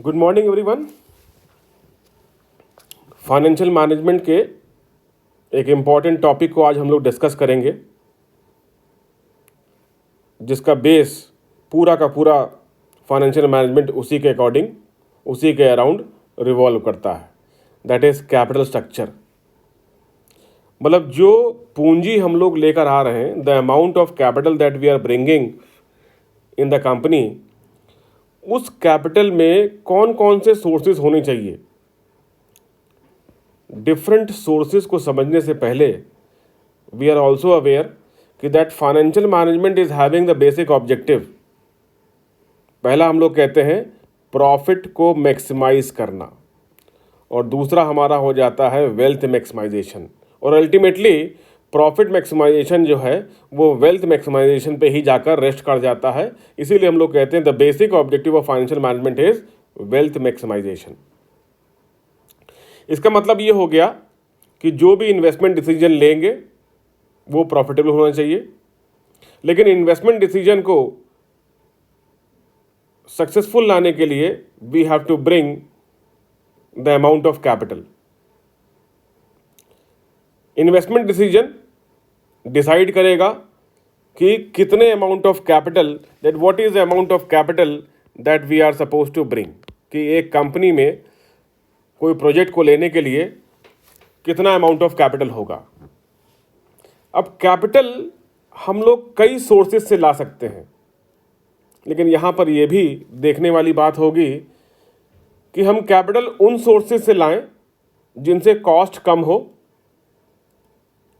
Good morning everyone. Financial management के एक important topic को आज हम लोग डिस्कस करेंगे, जिसका बेस पूरा का पूरा फाइनेंशियल मैनेजमेंट उसी के अकॉर्डिंग, उसी के अराउंड रिवॉल्व करता है। That is capital structure. मतलब जो पूंजी हम लोग लेकर आ रहे हैं, the amount of capital that we are bringing in the company, उस कैपिटल में कौन कौन से सोर्सेज होने चाहिए। डिफरेंट सोर्सेज को समझने से पहले वी आर ऑल्सो अवेयर कि that financial management is having the basic objective. पहला हम लोग कहते हैं प्रॉफिट को मैक्सिमाइज करना, और दूसरा हमारा हो जाता है वेल्थ मैक्सिमाइजेशन, और अल्टीमेटली प्रॉफिट मैक्सिमाइजेशन जो है वो वेल्थ मैक्सिमाइजेशन पे ही जाकर रेस्ट कर जाता है। इसीलिए हम लोग कहते हैं the basic objective of financial management is wealth maximisation. इसका मतलब ये हो गया कि जो भी इन्वेस्टमेंट डिसीजन लेंगे वो प्रॉफिटेबल होना चाहिए, लेकिन इन्वेस्टमेंट डिसीजन को सक्सेसफुल लाने के लिए we have to bring the amount of capital. Investment decision decide करेगा कि कितने amount of capital, that what is the amount of capital that we are suppose to bring, कि एक कंपनी में कोई प्रोजेक्ट को लेने के लिए कितना अमाउंट ऑफ कैपिटल होगा। अब कैपिटल हम लोग कई सोर्सेज से ला सकते हैं, लेकिन यहाँ पर यह भी देखने वाली बात होगी कि हम कैपिटल उन सोर्सेज से लाएं जिनसे कॉस्ट कम हो,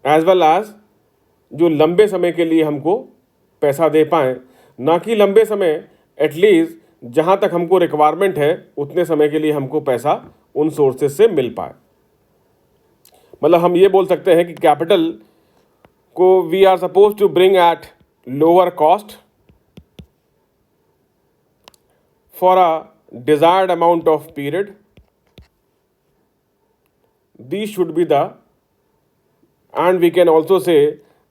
एज वेल एज जो लंबे समय के लिए हमको पैसा दे पाएँ, ना कि लंबे समय, एटलीस्ट जहाँ तक हमको रिक्वायरमेंट है उतने समय के लिए हमको पैसा उन सोर्सेज से मिल पाए। मतलब हम ये बोल सकते हैं कि कैपिटल को we are suppose to bring at lower cost for a desired amount of period. These should be the, and we can also say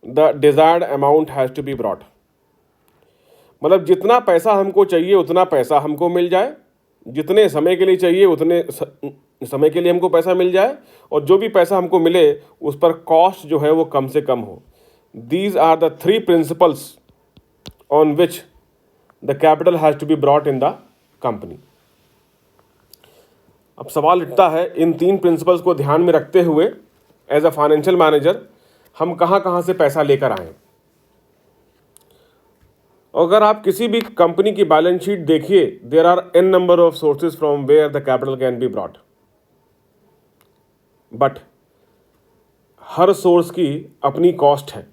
the desired amount has to be brought। मतलब जितना पैसा हमको चाहिए उतना पैसा हमको मिल जाए, जितने समय के लिए चाहिए उतने समय के लिए हमको पैसा मिल जाए, और जो भी पैसा हमको मिले उस पर कॉस्ट जो है वो कम से कम हो। These are the three principles on which the capital has to be brought in the company। अब सवाल उठता है, इन तीन प्रिंसिपल्स को ध्यान में रखते हुए एज अ फाइनेंशियल मैनेजर हम कहाँ से पैसा लेकर आएं। अगर आप किसी भी कंपनी की बैलेंस शीट देखिए, there are an number of sources from where the capital can be brought, but हर सोर्स की अपनी कॉस्ट है।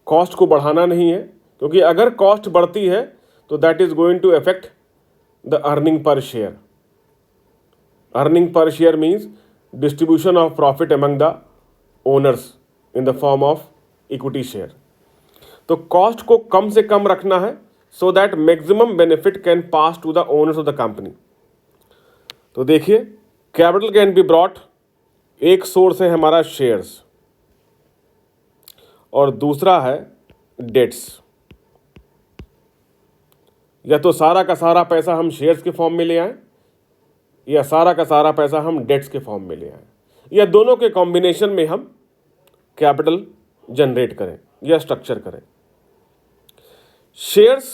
कॉस्ट को बढ़ाना नहीं है, क्योंकि अगर कॉस्ट बढ़ती है तो that is going to affect the earning per share। Earning per share means distribution of profit among the owners in the form of equity share। तो कॉस्ट को कम से कम रखना है so that maximum benefit can pass to the owners of the company। तो देखिए, capital can be brought, एक source है हमारा शेयर्स, और दूसरा है डेट्स। या तो सारा का सारा पैसा हम शेयर्स के फॉर्म में ले आएं, या सारा का सारा पैसा हम डेट्स के फॉर्म में ले आएं, या दोनों के कॉम्बिनेशन में हम कैपिटल जनरेट करें या स्ट्रक्चर करें। शेयर्स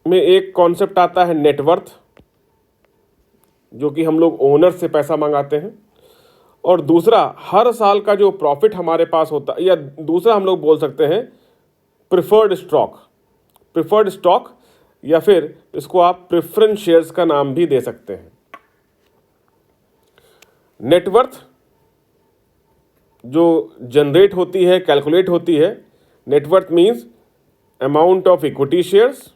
में एक कॉन्सेप्ट आता है नेटवर्थ, जो कि हम लोग ओनर से पैसा मंगाते हैं, और दूसरा हर साल का जो प्रॉफिट हमारे पास होता है, या दूसरा हम लोग बोल सकते हैं प्रिफर्ड स्टॉक। प्रिफर्ड स्टॉक, या फिर इसको आप प्रेफरेंस शेयर्स का नाम भी दे सकते हैं। नेटवर्थ जो जनरेट होती है, कैलकुलेट होती है, net worth means amount of equity shares,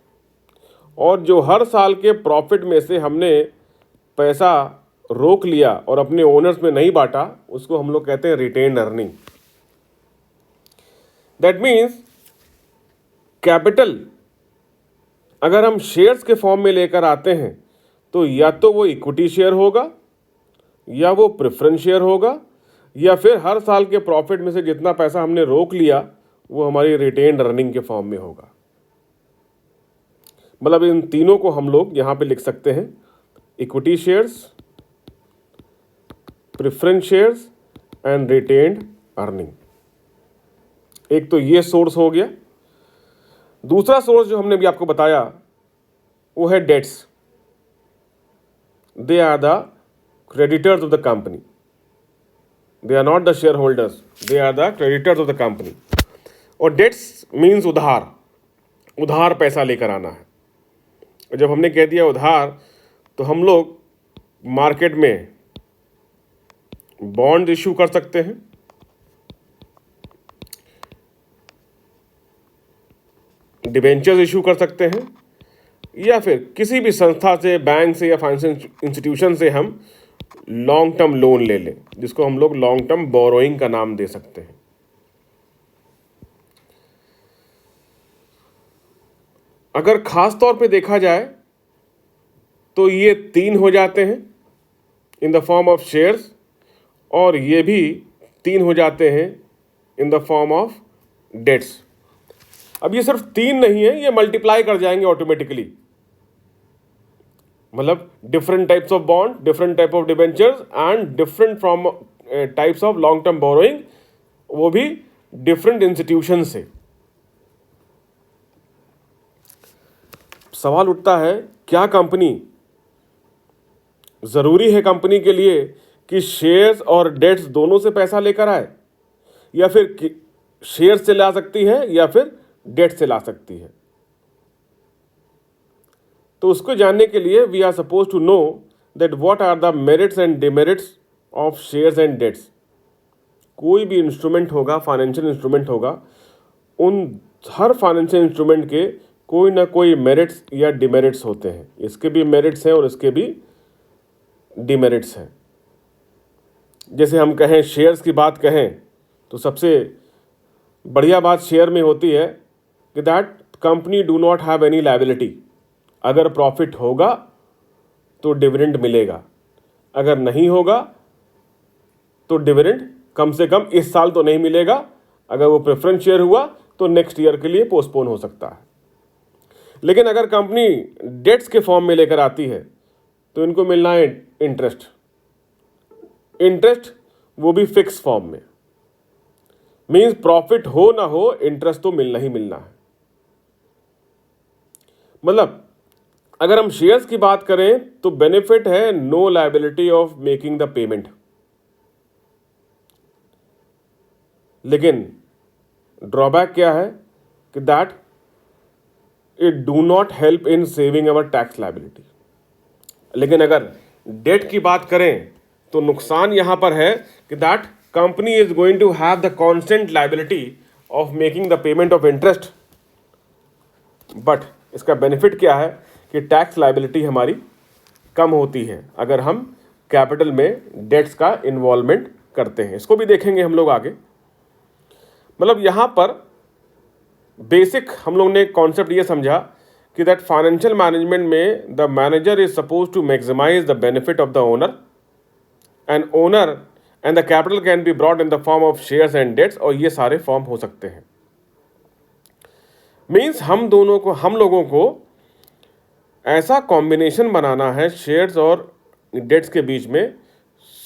और जो हर साल के प्रॉफिट में से हमने पैसा रोक लिया और अपने ओनर्स में नहीं बांटा, उसको हम लोग कहते हैं retained earning. That means capital अगर हम शेयर्स के फॉर्म में लेकर आते हैं तो या तो वो इक्विटी शेयर होगा, या वो प्रेफरेंस शेयर होगा, या फिर हर साल के प्रॉफिट में से जितना पैसा हमने रोक लिया वो हमारी रिटेन्ड अर्निंग के फॉर्म में होगा। मतलब इन तीनों को हम लोग यहाँ पे लिख सकते हैं, equity shares, preference shares and retained earning. एक तो ये सोर्स हो गया। दूसरा सोर्स जो हमने भी आपको बताया वो है debts. They are the creditors of the company, they are not the share holders, they are the creditors of the company. और डेट्स मीन्स उधार, उधार पैसा लेकर आना है। जब हमने कह दिया उधार, तो हम लोग मार्केट में बॉन्ड इशू कर सकते हैं, डिबेंचर्स इशू कर सकते हैं, या फिर किसी भी संस्था से, बैंक से या फाइनेंशियल इंस्टीट्यूशन से हम लॉन्ग टर्म लोन ले लें, जिसको हम लोग लॉन्ग टर्म बोरोइंग का नाम दे सकते हैं। अगर खास तौर पे देखा जाए तो ये 3 हो जाते हैं in the form of shares, और ये भी 3 हो जाते हैं in the form of debts. अब ये सिर्फ 3 नहीं है, ये मल्टीप्लाई कर जाएंगे ऑटोमेटिकली। मतलब different types of bond, different type of debentures and different from types of long term borrowing, वो भी डिफरेंट इंस्टीट्यूशन से। सवाल उठता है, क्या कंपनी, जरूरी है कंपनी के लिए कि शेयर्स और डेट्स दोनों से पैसा लेकर आए, या फिर शेयर्स से ला सकती है या फिर डेट से ला सकती है? तो उसको जानने के लिए we are suppose to know that what are the merits and demerits of shares and debts. कोई भी इंस्ट्रूमेंट होगा, फाइनेंशियल इंस्ट्रूमेंट होगा, उन हर फाइनेंशियल इंस्ट्रूमेंट के कोई ना कोई मेरिट्स या डिमेरिट्स होते हैं। इसके भी मेरिट्स हैं और इसके भी डिमेरिट्स हैं। जैसे हम कहें, शेयर्स की बात कहें, तो सबसे बढ़िया बात शेयर में होती है कि that company do not have any liability. अगर प्रॉफिट होगा तो डिविडेंड मिलेगा, अगर नहीं होगा तो डिविडेंड कम से कम इस साल तो नहीं मिलेगा। अगर वो प्रेफरेंस शेयर हुआ तो नेक्स्ट ईयर के लिए पोस्टपोन हो सकता है। लेकिन अगर कंपनी डेट्स के फॉर्म में लेकर आती है तो इनको मिलना है इंटरेस्ट, इंटरेस्ट वो भी फिक्स फॉर्म में। मीन्स प्रॉफिट हो ना हो, इंटरेस्ट तो मिलना ही मिलना है। मतलब अगर हम शेयर्स की बात करें तो बेनिफिट है no liability of making the payment, लेकिन ड्रॉबैक क्या है कि that it do not help in saving our tax liability. लेकिन अगर डेट की बात करें तो नुकसान यहां पर है कि that company is going to have the constant liability of making the payment of interest, but इसका बेनिफिट क्या है कि टैक्स लायबिलिटी हमारी कम होती है अगर हम कैपिटल में डेट्स का इन्वॉल्वमेंट करते हैं। इसको भी देखेंगे हम लोग आगे। मतलब यहाँ पर बेसिक हम लोग ने कॉन्सेप्ट ये समझा कि दैट फाइनेंशियल मैनेजमेंट में the manager is suppose to maximise the benefit of the owner and the capital can be brought in the form of shares and debts, और ये सारे फॉर्म हो सकते हैं। मीन्स हम लोगों को ऐसा कॉम्बिनेशन बनाना है शेयर्स और डेट्स के बीच में,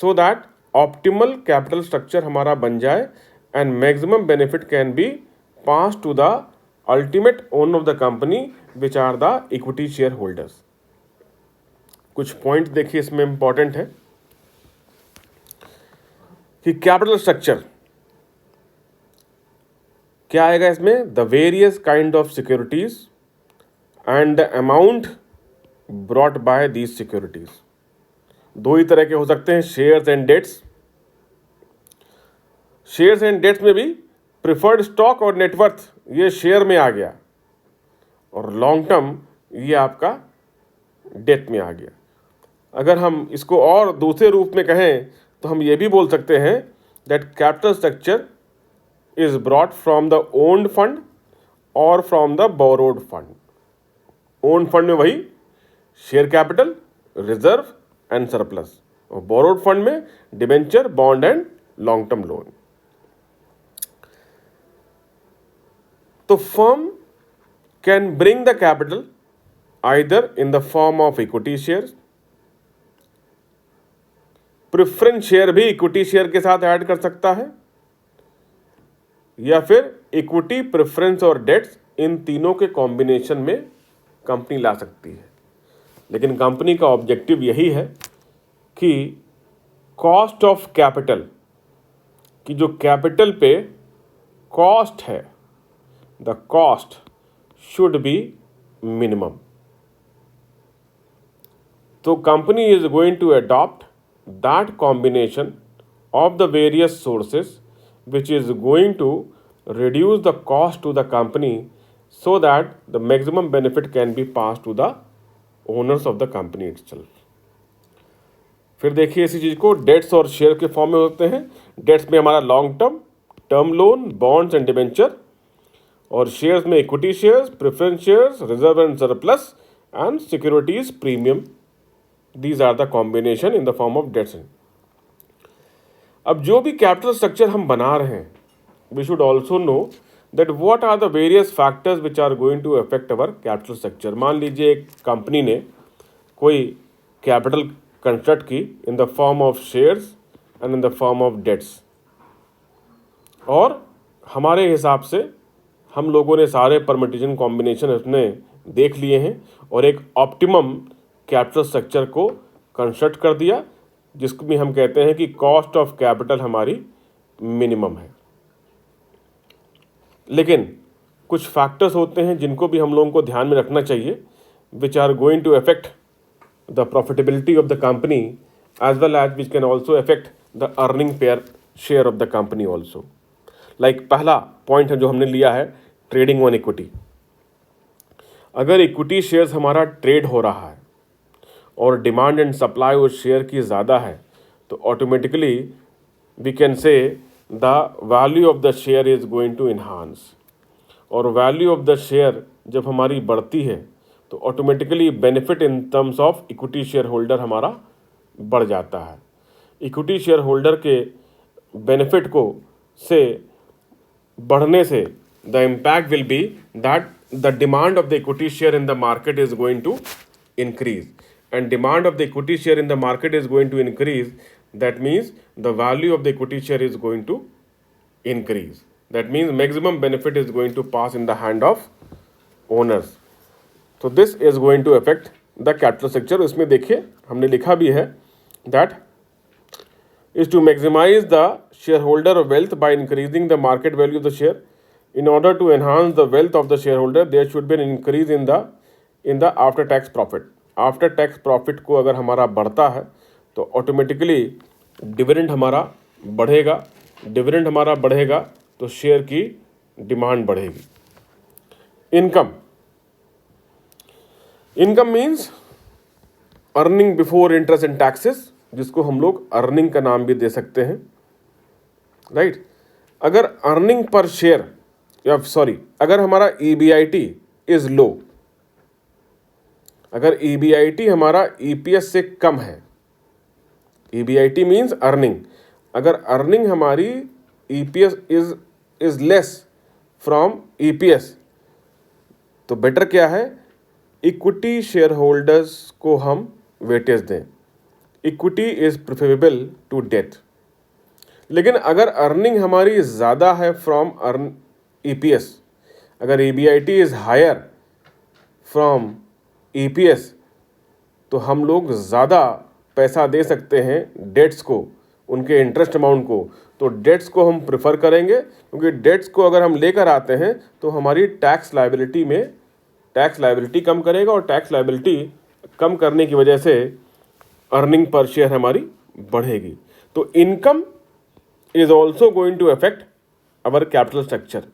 so that optimal capital structure हमारा बन जाए and maximum benefit can be pass to the ultimate owner of the company which are the equity share holders. कुछ पॉइंट देखिए इसमें इंपॉर्टेंट है कि कैपिटल स्ट्रक्चर क्या आएगा इसमें, the various kind of securities and the amount brought by these securities. दो ही तरह के हो सकते हैं, shares and debts. Shares and debts में भी प्रिफर्ड स्टॉक और नेटवर्थ ये शेयर में आ गया, और लॉन्ग टर्म ये आपका डेट में आ गया। अगर हम इसको और दूसरे रूप में कहें तो हम ये भी बोल सकते हैं that capital structure is brought from the owned fund और from the borrowed fund. Owned fund में वही share capital, reserve and surplus, और बोरोड फंड में debenture, bond and long term loan. तो firm can bring the capital either in the form of equity share, preference share भी equity share के साथ add कर सकता है, या फिर इक्विटी, प्रेफरेंस और डेट्स, इन तीनों के कॉम्बिनेशन में कंपनी ला सकती है। लेकिन कंपनी का ऑब्जेक्टिव यही है कि कॉस्ट ऑफ कैपिटल, कि जो कैपिटल पे कॉस्ट है, the cost should be minimum. तो company is going to adopt that combination of the various sources which is going to reduce the cost to the company so that the maximum benefit can be passed to the owners of the company itself. फिर देखिए इसी चीज़ को dates और share के form में होते हैं। Debts में हमारा long term, term loan, bonds and debenture, और शेयर्स में equity shares, preference shares, reserve and surplus and securities premium. These are the combination in the form of debts. अब जो भी कैपिटल स्ट्रक्चर हम बना रहे हैं, we should also know that what are the various factors which are going to affect our capital structure. मान लीजिए एक कंपनी ने कोई कैपिटल कंस्ट्रक्ट की इन the form of shares and in the form of debts, और हमारे हिसाब से हम लोगों ने सारे परमिटेशन कॉम्बिनेशन उसने देख लिए हैं और एक ऑप्टिमम कैपिटल स्ट्रक्चर को कंस्ट्रक्ट कर दिया, जिसको भी हम कहते हैं कि कॉस्ट ऑफ कैपिटल हमारी मिनिमम है। लेकिन कुछ फैक्टर्स होते हैं जिनको भी हम लोगों को ध्यान में रखना चाहिए, which are going to affect the profitability of the company as well as which can also affect the earning per share of the company also. Like पहला पॉइंट है जो हमने लिया है, ट्रेडिंग ऑन इक्विटी। अगर इक्विटी शेयर्स हमारा trade हो रहा है और डिमांड एंड सप्लाई उस शेयर की ज़्यादा है, तो automatically we can say the value of the share is going to enhance. और वैल्यू ऑफ द शेयर जब हमारी बढ़ती है तो automatically benefit in terms of equity share holder हमारा बढ़ जाता है। इक्विटी शेयर होल्डर के बेनिफिट को से बढ़ने से the impact will be that the demand of the equity share in the market is going to increase, and demand of the equity share in the market is going to increase. That means the value of the equity share is going to increase. That means maximum benefit is going to pass in the hand of owners. So this is going to affect the capital structure. इसमें देखिए हमने लिखा भी है that is to maximize the shareholder wealth by increasing the market value of the share. In order to enhance the wealth of the shareholder, there should be an increase in the after tax profit. After tax profit को अगर हमारा बढ़ता है तो automatically dividend हमारा बढ़ेगा। Dividend हमारा बढ़ेगा तो शेयर की डिमांड बढ़ेगी। Income, income means earning before interest and taxes, जिसको हम लोग अर्निंग का नाम भी दे सकते हैं, राइट। अगर अर्निंग पर शेयर या अगर हमारा EBIT इज लो, अगर EBIT हमारा EPS से कम है, EBIT मीन्स अर्निंग, अगर अर्निंग हमारी EPS is less from EPS, तो बेटर क्या है, इक्विटी शेयर होल्डर्स को हम वेटेज दें। Equity is preferable to debt. लेकिन अगर अर्निंग हमारी ज़्यादा है फ्रॉम EPS, अगर EBIT is higher from EPS, तो हम लोग ज़्यादा पैसा दे सकते हैं डेट्स को, उनके इंटरेस्ट अमाउंट को। तो डेट्स को हम प्रेफर करेंगे, क्योंकि डेट्स को अगर हम लेकर आते हैं तो हमारी टैक्स लायबिलिटी कम करेगा, और टैक्स लायबिलिटी कम करने की वजह से अर्निंग पर शेयर हमारी बढ़ेगी। तो income is also going to affect our capital structure.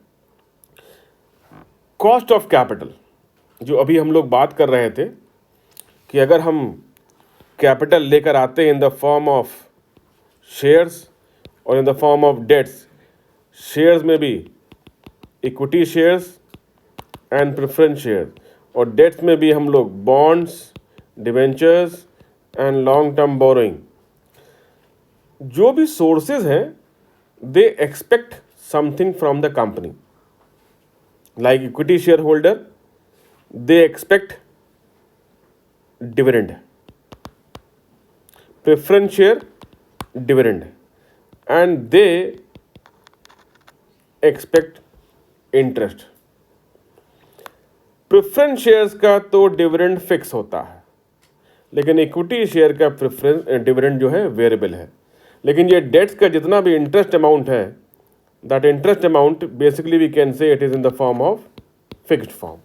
Cost of capital, जो अभी हम लोग बात कर रहे थे कि अगर हम कैपिटल लेकर आते हैं in the form of shares और in the form of debts, shares में भी equity shares and preference shares, और डेट्स में भी हम लोग bonds, debentures and long term borrowing. जो भी सोर्सेज हैं, they expect something from the company. Like equity share holder, they expect dividend है, प्रेफरेंस शेयर डिविडेंड है, and they expect interest. Preference shares का तो डिविडेंड फिक्स होता है, लेकिन इक्विटी शेयर का प्रेफरेंस डिविडेंड जो है वेरिएबल है। लेकिन ये डेट्स का जितना भी इंटरेस्ट अमाउंट है, that interest amount basically we can say it is in the form of fixed form.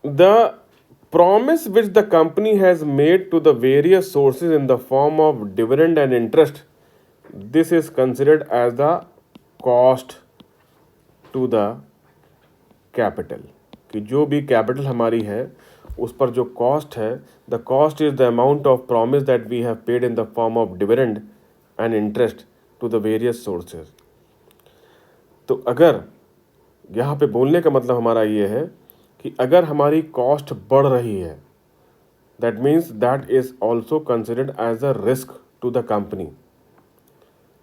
The promise which the company has made to the various sources in the form of dividend and interest, this is considered as the cost to the capital। कि जो भी capital हमारी है उस पर जो cost है, the cost is the amount of promise that we have paid in the form of dividend and interest to the various sources. तो अगर यहाँ पे बोलने का मतलब हमारा ये है कि अगर हमारी कॉस्ट बढ़ रही है, that means that is also considered as a risk to the company.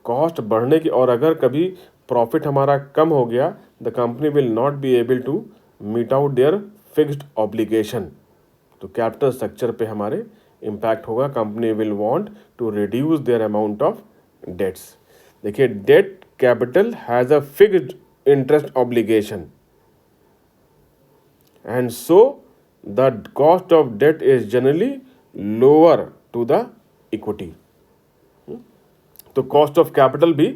Cost बढ़ने की, और अगर कभी प्रॉफिट हमारा कम हो गया, the company will not be able to meet out their fixed obligation. तो कैपिटल स्ट्रक्चर पे हमारे इम्पैक्ट होगा। Company will want to reduce their amount of debts. देखिए, debt capital has a fixed interest obligation, and so the cost of debt is generally lower to the equity। तो cost of capital भी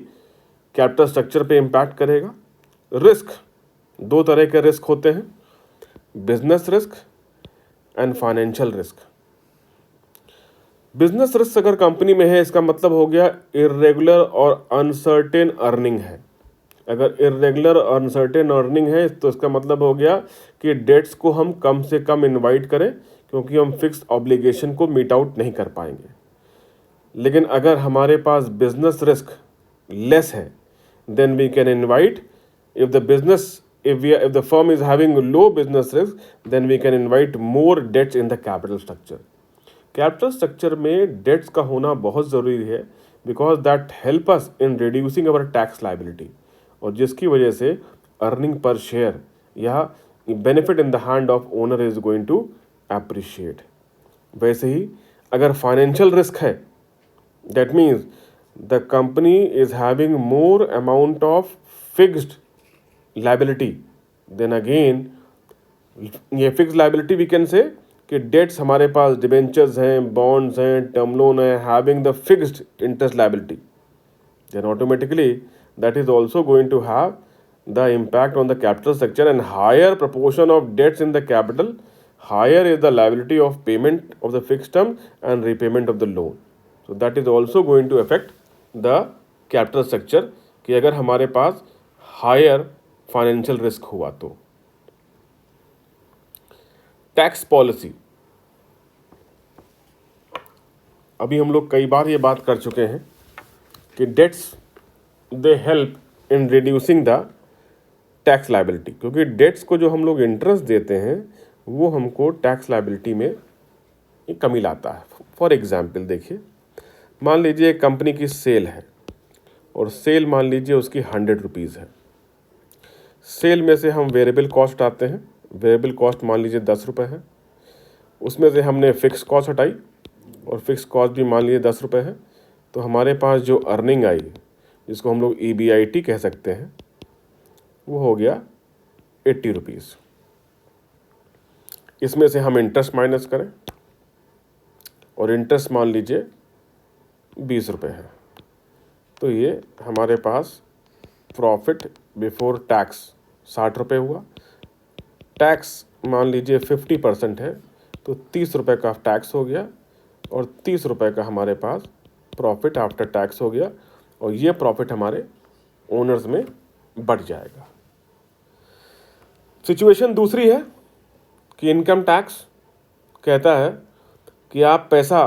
capital structure पे impact करेगा। Risk, दो तरह के risk होते हैं, business risk and financial risk. Business risk अगर कंपनी में है, इसका मतलब हो गया इर्रेगुलर और अनसर्टेन अर्निंग है। अगर इरेगुलर अनसर्टेन अर्निंग है तो इसका मतलब हो गया कि डेट्स को हम कम से कम इनवाइट करें, क्योंकि हम फिक्स ऑब्लिगेशन को मीट आउट नहीं कर पाएंगे। लेकिन अगर हमारे पास बिजनेस रिस्क लेस है, then we can invite, if the firm is having low business risk, then we can invite more debts in the capital structure. Capital structure में डेट्स का होना बहुत ज़रूरी है, because that help us in reducing our tax liability, और जिसकी वजह से अर्निंग पर शेयर या benefit in the hand of owner is going to appreciate. वैसे ही अगर फाइनेंशियल रिस्क है, that means the company is having more amount of fixed liability, then again ये fixed liability we can say कि debts हमारे पास debentures हैं, bonds हैं, टर्म लोन है, having the fixed interest liability, then automatically that is also going to have the impact on the capital structure, and higher proportion of debts in the capital, higher is the liability of payment of the fixed term and repayment of the loan. So that is also going to affect the capital structure कि अगर हमारे पास higher financial risk हुआ तो। Tax policy, अभी हम लोग कई बार ये बात कर चुके हैं कि debts they help in reducing the tax liability, क्योंकि डेट्स को जो हम लोग इंटरेस्ट देते हैं वो हमको टैक्स लायबिलिटी में कमी लाता है। फॉर एग्जांपल देखिए, मान लीजिए एक कंपनी की सेल है और सेल मान लीजिए उसकी 100 रुपीज़ है। सेल में से हम वेरिएबल कॉस्ट आते हैं, वेरिएबल कॉस्ट मान लीजिए 10 रुपये है, उसमें से हमने फिक्स कॉस्ट हटाई और फिक्स कॉस्ट भी मान लीजिए 10 रुपये है, तो हमारे पास जो अर्निंग आई, जिसको हम लोग EBIT कह सकते हैं, वो हो गया 80 रुपीज़। इसमें से हम इंटरेस्ट माइनस करें और इंटरेस्ट मान लीजिए 20 रुपये है, तो ये हमारे पास प्रॉफिट बिफोर टैक्स 60 रुपये हुआ। टैक्स मान लीजिए 50% है, तो 30 रुपये का टैक्स हो गया और 30 रुपये का हमारे पास प्रॉफिट आफ्टर टैक्स हो गया, और ये प्रॉफिट हमारे ओनर्स में बढ़ जाएगा। सिचुएशन दूसरी है कि इनकम टैक्स कहता है कि आप पैसा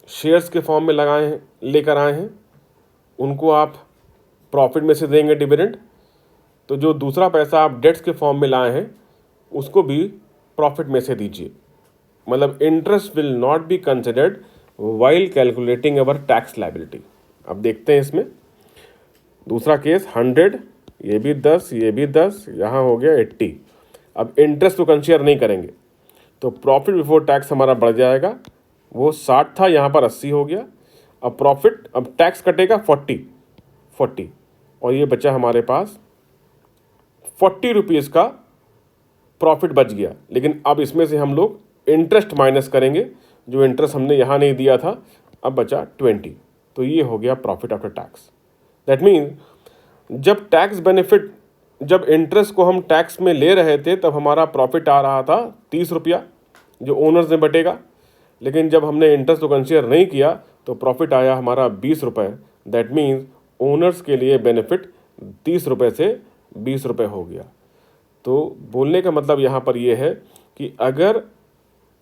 शेयर्स के फॉर्म में लगाए हैं, लेकर आए हैं, उनको आप प्रॉफिट में से देंगे डिविडेंड, तो जो दूसरा पैसा आप डेट्स के फॉर्म में लाए हैं उसको भी प्रॉफिट में से दीजिए। मतलब interest will not be considered while calculating our tax liability. अब देखते हैं इसमें दूसरा केस, 100, ये भी 10, ये भी 10, यहाँ हो गया 80। अब इंटरेस्ट तो कंसीडर नहीं करेंगे, तो प्रॉफिट बिफोर टैक्स हमारा बढ़ जाएगा, वो 60 था, यहाँ पर 80 हो गया। अब प्रॉफिट, अब टैक्स कटेगा 40 और ये बचा हमारे पास 40 रुपीज़ का प्रॉफिट बच गया। लेकिन अब इसमें से हम लोग इंटरेस्ट माइनस करेंगे, जो इंटरेस्ट हमने यहाँ नहीं दिया था, अब बचा 20, तो ये हो गया profit after tax. That means जब टैक्स बेनिफिट, जब इंटरेस्ट को हम टैक्स में ले रहे थे तब हमारा प्रॉफिट आ रहा था 30 रुपया जो ओनर्स में बटेगा, लेकिन जब हमने इंटरेस्ट को कंसीडर नहीं किया तो प्रॉफिट आया हमारा 20 रुपये। दैट मीन्स ओनर्स के लिए बेनिफिट 30 रुपये से 20 रुपये हो गया। तो बोलने का मतलब यहाँ पर ये है कि अगर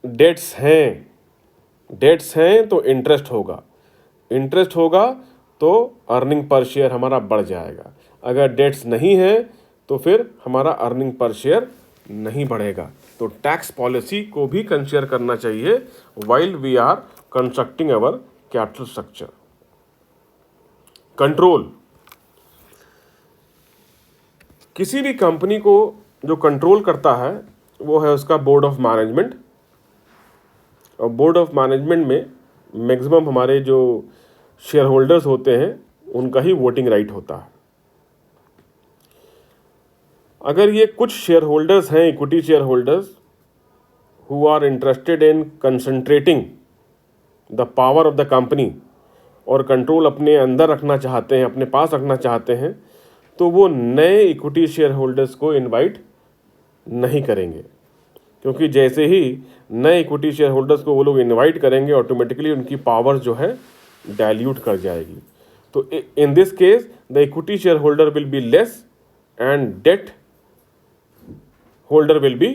डेट्स हैं तो इंटरेस्ट होगा तो अर्निंग पर शेयर हमारा बढ़ जाएगा। अगर डेट्स नहीं है तो फिर हमारा अर्निंग पर शेयर नहीं बढ़ेगा। तो टैक्स पॉलिसी को भी कंसीडर करना चाहिए while we are constructing our capital structure. Control, किसी भी कंपनी को जो कंट्रोल करता है वो है उसका बोर्ड ऑफ मैनेजमेंट, और बोर्ड ऑफ मैनेजमेंट में मैक्सिमम हमारे जो शेयर होल्डर्स होते हैं उनका ही वोटिंग राइट होता है। अगर ये कुछ शेयर होल्डर्स हैं, equity share holders, who are interested in concentrating the power of the company और कंट्रोल अपने अंदर रखना चाहते हैं, अपने पास रखना चाहते हैं, तो वो नए इक्विटी शेयर होल्डर्स को इनवाइट नहीं करेंगे, क्योंकि जैसे ही नए इक्विटी शेयर होल्डर्स को वो लोग इनवाइट करेंगे ऑटोमेटिकली उनकी पावर जो है डाइल्यूट कर जाएगी। तो in this case the equity share holder will be less and debt holder will be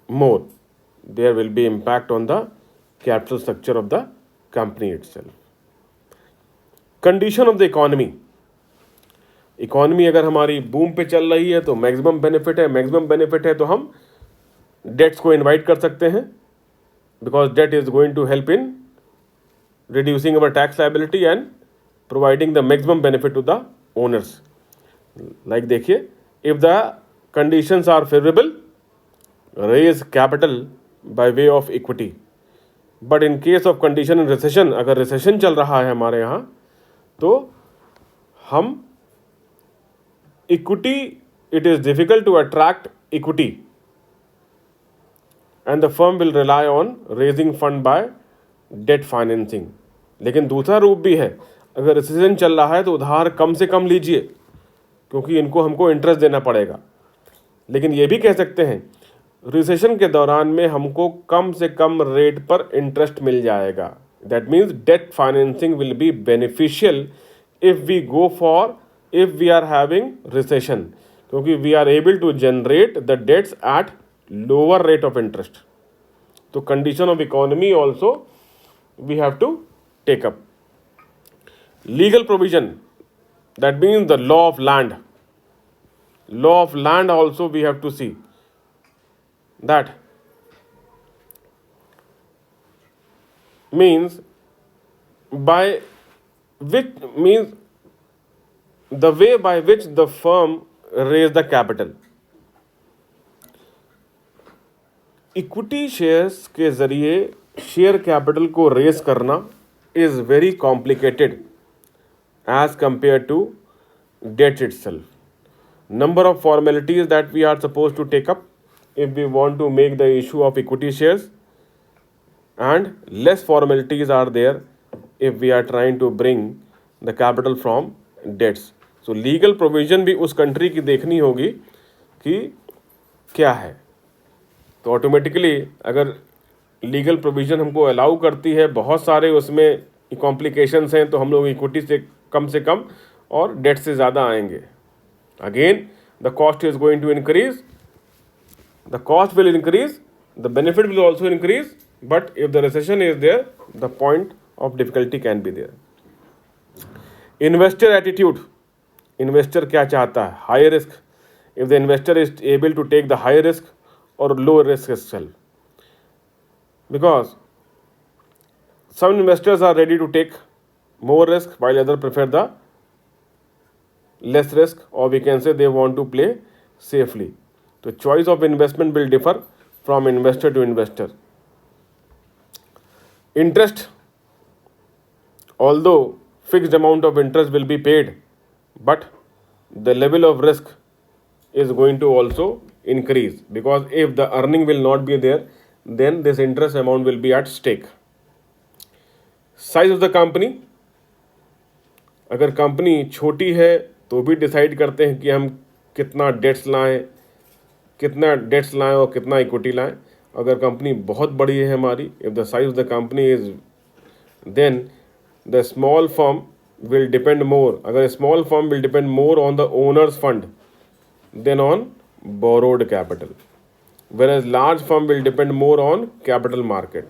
more. There will be impact on the capital structure of the company itself. Condition of the economy अगर हमारी boom पे चल रही है तो maximum benefit है तो हम डेट्स को इनवाइट कर सकते हैं, because debt is going to help in reducing our tax liability and providing the maximum benefit to the owners. Like देखिए, if the conditions are favourable, raise capital by way of equity, but in case of condition in recession, अगर recession चल रहा है हमारे यहाँ तो हम equity, it is difficult to attract equity and the firm will rely on raising fund by debt financing. लेकिन दूसरा रूप भी है, अगर रिसेशन चल रहा है तो उधार कम से कम लीजिए, क्योंकि इनको हमको इंटरेस्ट देना पड़ेगा। लेकिन ये भी कह सकते हैं रिसेशन के दौरान में हमको कम से कम रेट पर इंटरेस्ट मिल जाएगा। That means debt financing will be beneficial if we are having recession, क्योंकि we are able to generate the debts at lower rate of interest. तो condition of economy also we have to take up. Legal provision, that means the law of land. Law of land also we have to see that means by which means the way by which the firm raise the capital. Equity shares के जरिए share capital को raise करना is very complicated as compare to debt itself. Number of formalities that we are supposed to take up if we want to make the issue of equity shares, and less formalities are there if we are trying to bring the capital from debts. So legal provision भी उस country की देखनी होगी कि क्या है. तो automatically अगर लीगल प्रोविज़न हमको अलाउ करती है, बहुत सारे उसमें कॉम्प्लिकेशंस हैं, तो हम लोग इक्विटी से कम और डेट से ज़्यादा आएंगे. Again the cost is going to increase, the cost will increase, the benefit will also increase, but if the recession is there the point of difficulty can be there. Investor attitude, investor क्या चाहता है? High risk. If the investor is able to take the high risk or low risk itself, because some investors are ready to take more risk while others prefer the less risk, or we can say they want to play safely. तो choice of investment will differ from investor to investor. Interest, although fixed amount of interest will be paid, but the level of risk is going to also increase, because if the earning will not be there, then this interest amount will be at stake. Size of the company, अगर company छोटी है तो भी decide करते हैं कि हम कितना डेट्स लाएं और कितना इक्विटी लाएं. अगर कंपनी बहुत बड़ी है हमारी, if the size of the company is, then the small firm will depend more, अगर small firm will depend more on the owners fund than on borrowed capital, whereas large firm will depend more on capital market.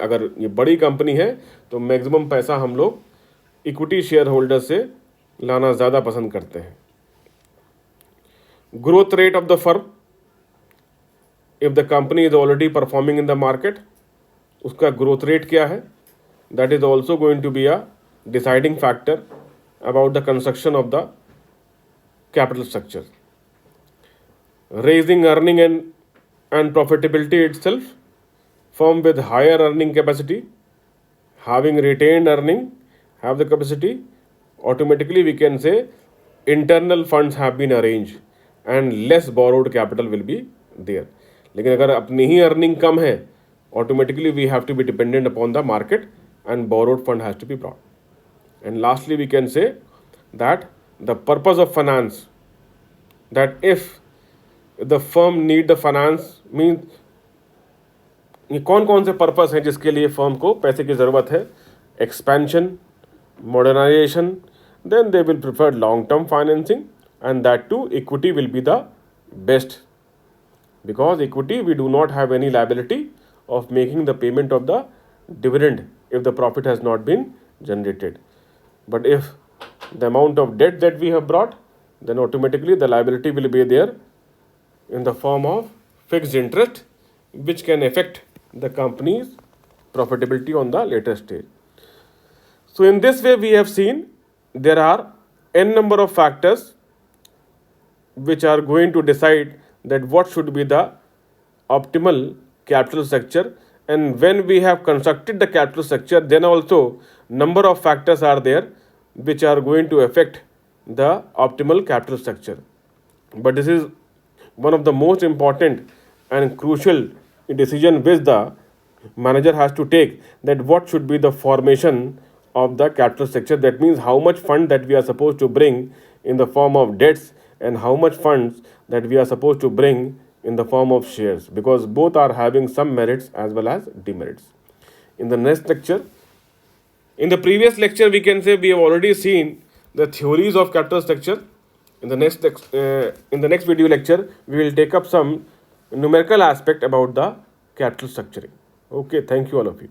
अगर ये बड़ी company है तो maximum पैसा हम लोग equity share holder से लाना ज़्यादा पसंद करते हैं. Growth rate of the firm, if the company is already performing in the market, उसका ग्रोथ रेट क्या है, that is also going to be a deciding factor about the construction of the capital structure. Raising earning and profitability itself, firm with higher earning capacity, having retained earning, have the capacity, automatically we can say internal funds have been arranged and less borrowed capital will be there. लेकिन अगर अपनी ही earning कम है, automatically we have to be dependent upon the market and borrowed fund has to be brought. And lastly we can say that the purpose of finance, that if the firm need the finance means, ये कौन कौन से purpose हैं जिसके लिए firm को पैसे की ज़रूरत है, expansion, modernisation, then they will prefer long term financing and that too equity will be the best, because equity we do not have any liability of making the payment of the dividend if the profit has not been generated. But if the amount of debt that we have brought, then automatically the liability will be there in the form of fixed interest, which can affect the company's profitability on the later stage. So in this way we have seen there are n number of factors which are going to decide that what should be the optimal capital structure, and when we have constructed the capital structure, then also number of factors are there which are going to affect the optimal capital structure. But this is one of the most important and crucial decision which the manager has to take, that what should be the formation of the capital structure. That means how much fund that we are supposed to bring in the form of debts and how much funds that we are supposed to bring in the form of shares, because both are having some merits as well as demerits. In the next lecture, in the previous lecture we can say we have already seen the theories of capital structure. In the next video lecture we will take up some numerical aspect about the capital structuring. Okay, thank you all of you.